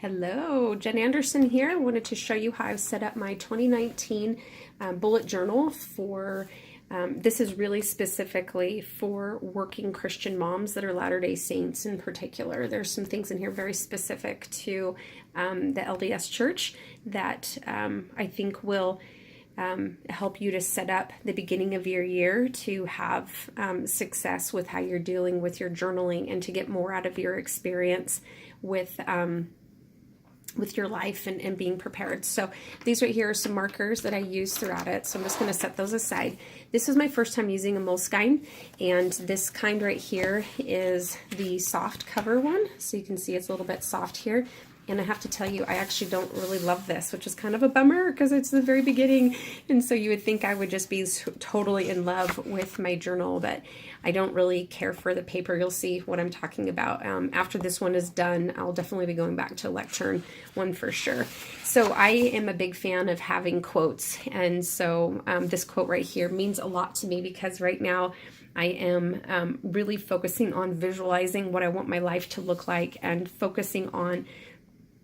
Hello, Jen Anderson here. I wanted to show you how I've set up my 2019 bullet journal for, this is really specifically for working Christian moms that are Latter-day Saints in particular. There's some things in here very specific to the LDS church that I think will help you to set up the beginning of your year to have success with how you're dealing with your journaling and to get more out of your experience with your life and being prepared. So these right here are some markers that I use throughout it. So I'm just going to set those aside. This is my first time using a Moleskine, and this kind right here is the soft cover one. So you can see it's a little bit soft here. And I have to tell you, I actually don't really love this, which is kind of a bummer because it's the very beginning. And so you would think I would just be totally in love with my journal, but I don't really care for the paper. You'll see what I'm talking about. After this one is done, I'll definitely be going back to a lectern one for sure. So I am a big fan of having quotes. And so this quote right here means a lot to me because right now I am really focusing on visualizing what I want my life to look like and focusing on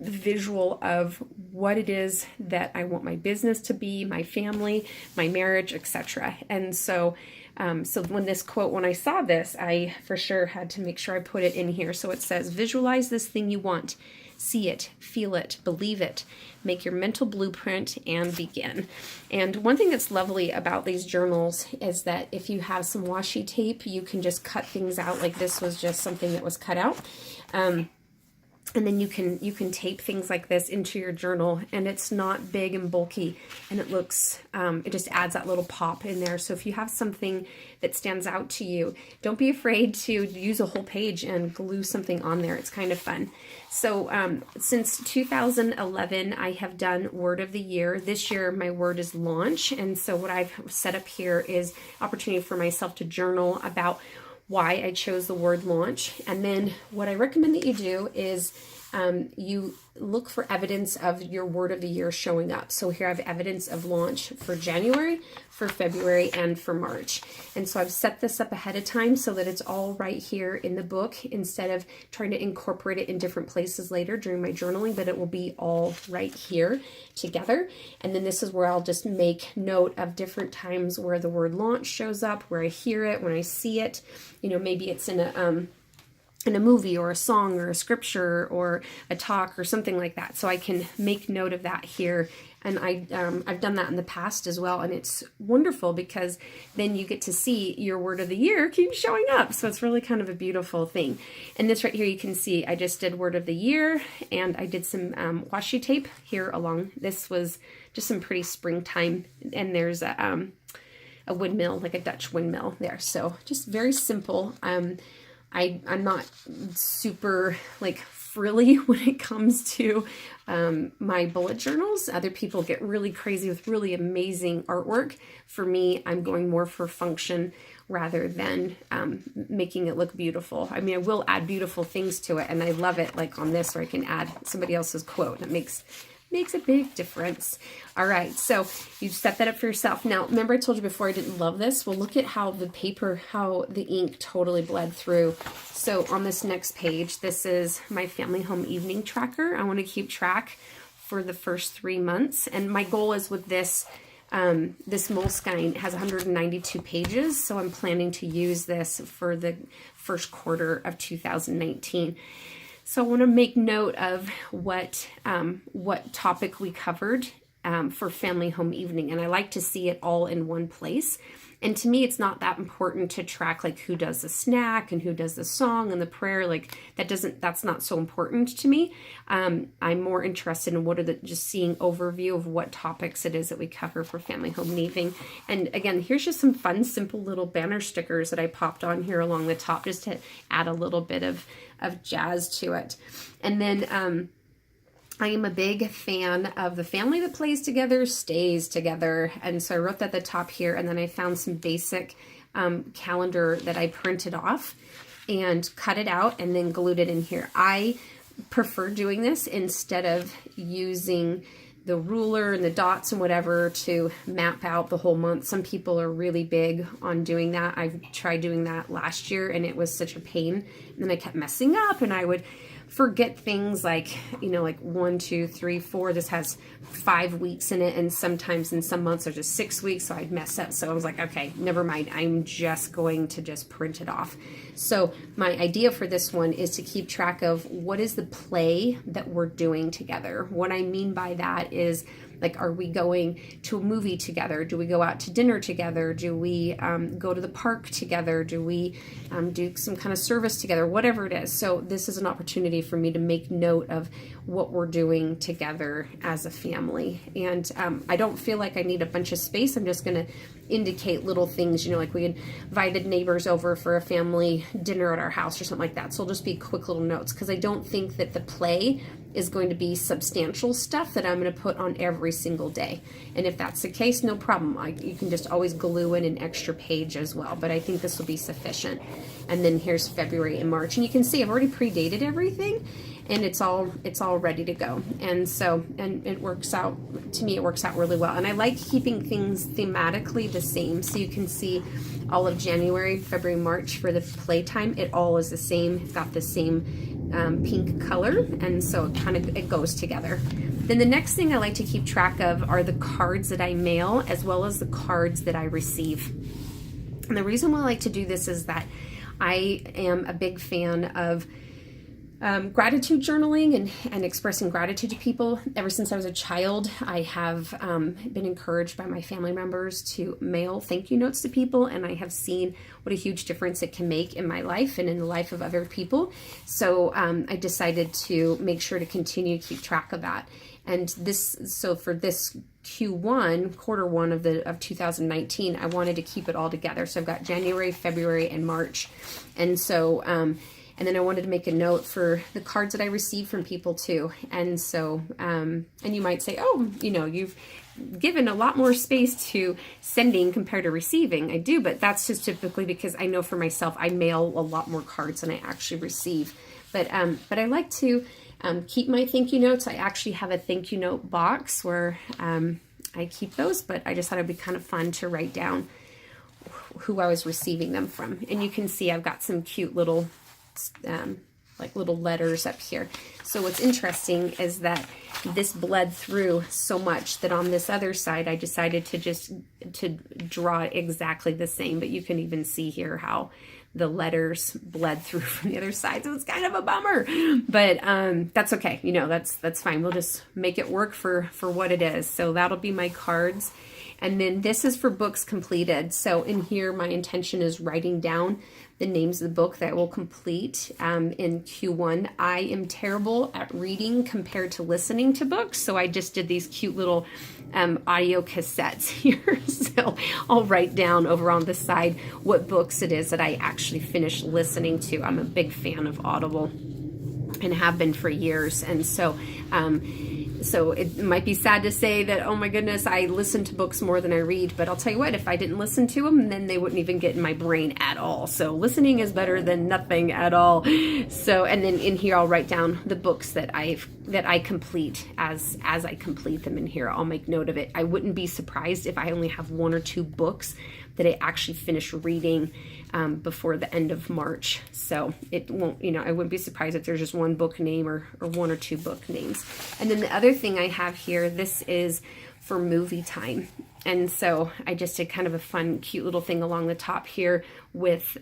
the visual of what it is that I want my business to be, my family, my marriage, etc. And so when I saw this, I for sure had to make sure I put it in here. So it says, visualize this thing you want, see it, feel it, believe it, make your mental blueprint and begin. And one thing that's lovely about these journals is that if you have some washi tape, you can just cut things out. Like this was just something that was cut out. And then you can tape things like this into your journal, and it's not big and bulky, and it looks, it just adds that little pop in there. So if you have something that stands out to you, don't be afraid to use a whole page and glue something on there. It's kind of fun. So since 2011, I have done Word of the Year. This year, my word is launch, and so what I've set up here is opportunity for myself to journal about why I chose the word launch. And then what I recommend that you do is you look for evidence of your word of the year showing up. So here I have evidence of launch for January, for February, and for March. And so I've set this up ahead of time so that it's all right here in the book instead of trying to incorporate it in different places later during my journaling, but it will be all right here together. And then this is where I'll just make note of different times where the word launch shows up, where I hear it, when I see it. You know, maybe it's in a movie or a song or a scripture or a talk or something like that. So I can make note of that here. And I've done that in the past as well. And it's wonderful because then you get to see your word of the year keep showing up. So it's really kind of a beautiful thing. And this right here, you can see I just did word of the year and I did some washi tape here along. This was just some pretty springtime. And there's a windmill, like a Dutch windmill there. So just very simple. I'm not super like frilly when it comes to my bullet journals. Other people get really crazy with really amazing artwork. For me, I'm going more for function rather than making it look beautiful. I mean, I will add beautiful things to it, and I love it like on this where I can add somebody else's quote. It makes a big difference. All right, so you set that up for yourself. Now, remember I told you before I didn't love this? Well, look at how the paper, how the ink totally bled through. So on this next page, this is my family home evening tracker. I want to keep track for the first 3 months. And my goal is with this, this Moleskine has 192 pages. So I'm planning to use this for the first quarter of 2019. So I want to make note of what topic we covered for family home evening, and I like to see it all in one place. And to me, it's not that important to track like who does the snack and who does the song and the prayer. Like that's not so important to me. I'm more interested in just seeing overview of what topics it is that we cover for family home evening. And again, here's just some fun, simple little banner stickers that I popped on here along the top just to add a little bit of jazz to it. And then I am a big fan of the family that plays together stays together. And so I wrote that at the top here, and then I found some basic calendar that I printed off and cut it out and then glued it in here. I prefer doing this instead of using the ruler and the dots and whatever to map out the whole month. Some people are really big on doing that. I've tried doing that last year and it was such a pain. And then I kept messing up and I would forget things like, like 1, 2, 3, 4. This has 5 weeks in it, and sometimes in some months there's just 6 weeks, so I'd mess up. So I was like, okay, never mind. I'm just going to just print it off. So my idea for this one is to keep track of what is the play that we're doing together. What I mean by that is, like, are we going to a movie together? Do we go out to dinner together? Do we go to the park together? Do we do some kind of service together? Whatever it is. So this is an opportunity for me to make note of what we're doing together as a family. And I don't feel like I need a bunch of space. I'm just going to indicate little things, like we invited neighbors over for a family dinner at our house or something like that. So it'll just be quick little notes, because I don't think that the play is going to be substantial stuff that I'm going to put on every single day. And if that's the case, no problem. You can just always glue in an extra page as well, but I think this will be sufficient. And then here's February and March, and you can see I've already predated everything, and it's all ready to go. And so, and it works out, to me, it works out really well. And I like keeping things thematically the same. So you can see all of January, February, March for the playtime, it all is the same. It's got the same pink color, and so it goes together. Then the next thing I like to keep track of are the cards that I mail, as well as the cards that I receive. And the reason why I like to do this is that I am a big fan of gratitude journaling and expressing gratitude to people. Ever since I was a child, I have been encouraged by my family members to mail thank you notes to people, and I have seen what a huge difference it can make in my life and in the life of other people. So I decided to make sure to continue to keep track of that. And so for this Q1, quarter one of 2019, I wanted to keep it all together. So I've got January, February, and March. And so and then I wanted to make a note for the cards that I receive from people too. And so, and you might say, oh, you've given a lot more space to sending compared to receiving. I do, but that's just typically because I know for myself, I mail a lot more cards than I actually receive. But I like to keep my thank you notes. I actually have a thank you note box where I keep those, but I just thought it'd be kind of fun to write down who I was receiving them from. And you can see I've got some cute little like little letters up here. So what's interesting is that this bled through so much that on this other side I decided to draw exactly the same, but you can even see here how the letters bled through from the other side. So it's kind of a bummer, but that's okay. That's fine. We'll just make it work for what it is. So that'll be my cards. And then this is for books completed. So in here, my intention is writing down the names of the book that I will complete in Q1. I am terrible at reading compared to listening to books, so I just did these cute little audio cassettes here. So I'll write down over on the side what books it is that I actually finished listening to. I'm a big fan of Audible and have been for years, and so so it might be sad to say that, oh my goodness, I listen to books more than I read, but I'll tell you what, if I didn't listen to them, then they wouldn't even get in my brain at all. So listening is better than nothing at all. So, and then in here, I'll write down the books that I complete as I complete them in here. I'll make note of it. I wouldn't be surprised if I only have 1 or 2 books that I actually finish reading before the end of March. So it won't, I wouldn't be surprised if there's just 1 book name or 1 or 2 book names. And then the other thing I have here, this is for movie time. And so I just did kind of a fun, cute little thing along the top here with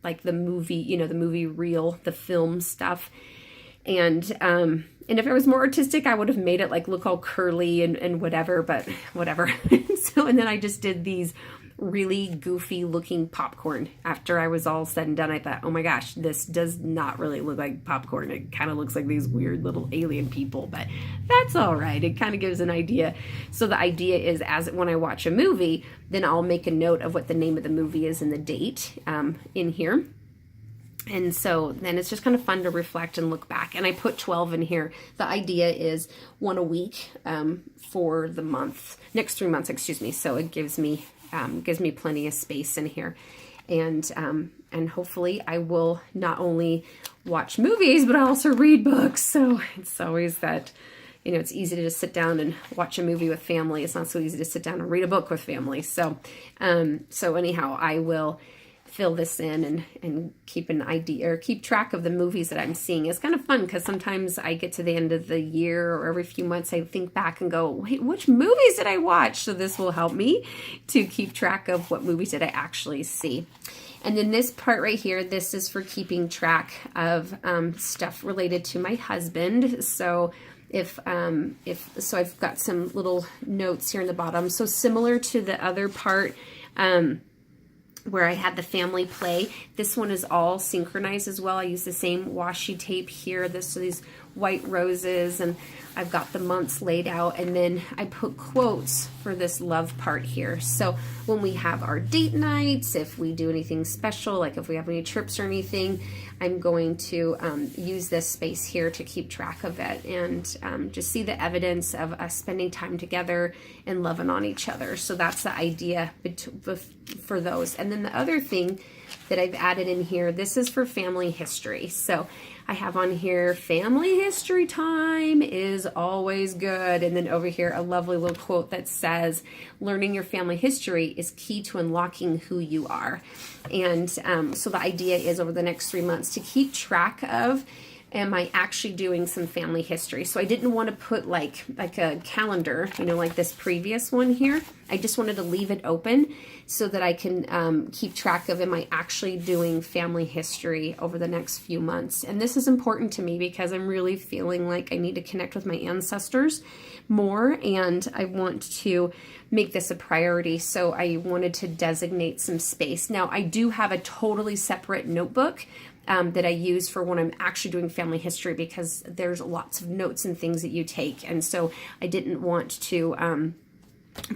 like the movie, the movie reel, the film stuff. And if I was more artistic, I would have made it like look all curly and whatever, but whatever. So, and then I just did these really goofy looking popcorn. After I was all said and done, I thought, oh my gosh, this does not really look like popcorn. It kind of looks like these weird little alien people, but that's all right. It kind of gives an idea. So the idea is, when I watch a movie, then I'll make a note of what the name of the movie is and the date in here. And so then it's just kind of fun to reflect and look back. And I put 12 in here. The idea is 1 a week for the next 3 months, excuse me. So it gives me plenty of space in here. And hopefully I will not only watch movies, but I also read books. So it's always that, it's easy to just sit down and watch a movie with family. It's not so easy to sit down and read a book with family. So anyhow, I will fill this in and keep an idea or keep track of the movies that I'm seeing. It's kind of fun because sometimes I get to the end of the year or every few months I think back and go, wait, which movies did I watch? So this will help me to keep track of what movies did I actually see. And then this part right here, this is for keeping track of stuff related to my husband. So so I've got some little notes here in the bottom. So similar to the other part, where I had the family play. This one is all synchronized as well. I use the same washi tape here. These white roses, and I've got the months laid out, and then I put quotes for this love part here. So when we have our date nights, if we do anything special, like if we have any trips or anything, I'm going to use this space here to keep track of it and just see the evidence of us spending time together and loving on each other. So that's the idea for those. And then the other thing that I've added in here, this is for family history. So I have on here, family history time is always good. And then over here, a lovely little quote that says, learning your family history is key to unlocking who you are. And so the idea is over the next 3 months to keep track of, am I actually doing some family history? So I didn't want to put like a calendar, like this previous one here. I just wanted to leave it open so that I can keep track of, am I actually doing family history over the next few months? And this is important to me because I'm really feeling like I need to connect with my ancestors more, and I want to make this a priority. So I wanted to designate some space. Now I do have a totally separate notebook that I use for when I'm actually doing family history, because there's lots of notes and things that you take. And so I didn't want to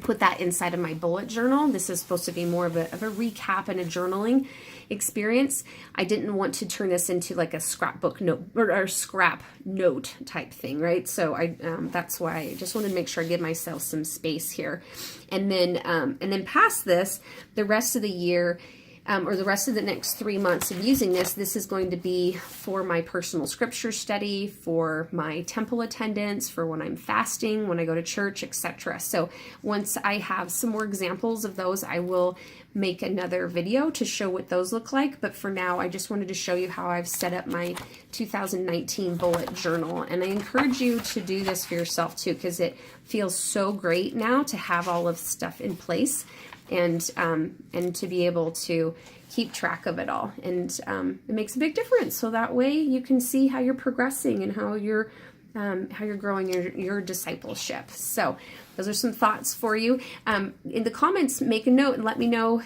put that inside of my bullet journal. This is supposed to be more of a recap and a journaling experience. I didn't want to turn this into like a scrapbook note or scrap note type thing, right? So that's why I just wanted to make sure I give myself some space here. And then past this, the rest of the year, or the rest of the next 3 months of using this is going to be for my personal scripture study, for my temple attendance, for when I'm fasting, when I go to church, etc. So once I have some more examples of those, I will make another video to show what those look like. But for now, I just wanted to show you how I've set up my 2019 bullet journal. And I encourage you to do this for yourself too, because it feels so great now to have all of stuff in place. And to be able to keep track of it all. And it makes a big difference. So that way you can see how you're progressing and how you're growing your discipleship. So those are some thoughts for you. In the comments, make a note and let me know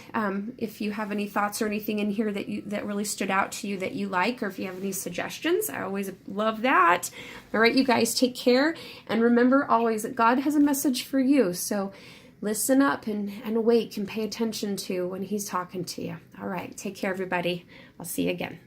if you have any thoughts or anything in here that really stood out to you that you like, or if you have any suggestions. I always love that. All right, you guys, take care. And remember always that God has a message for you. So listen up and awake and pay attention to when he's talking to you. All right. Take care, everybody. I'll see you again.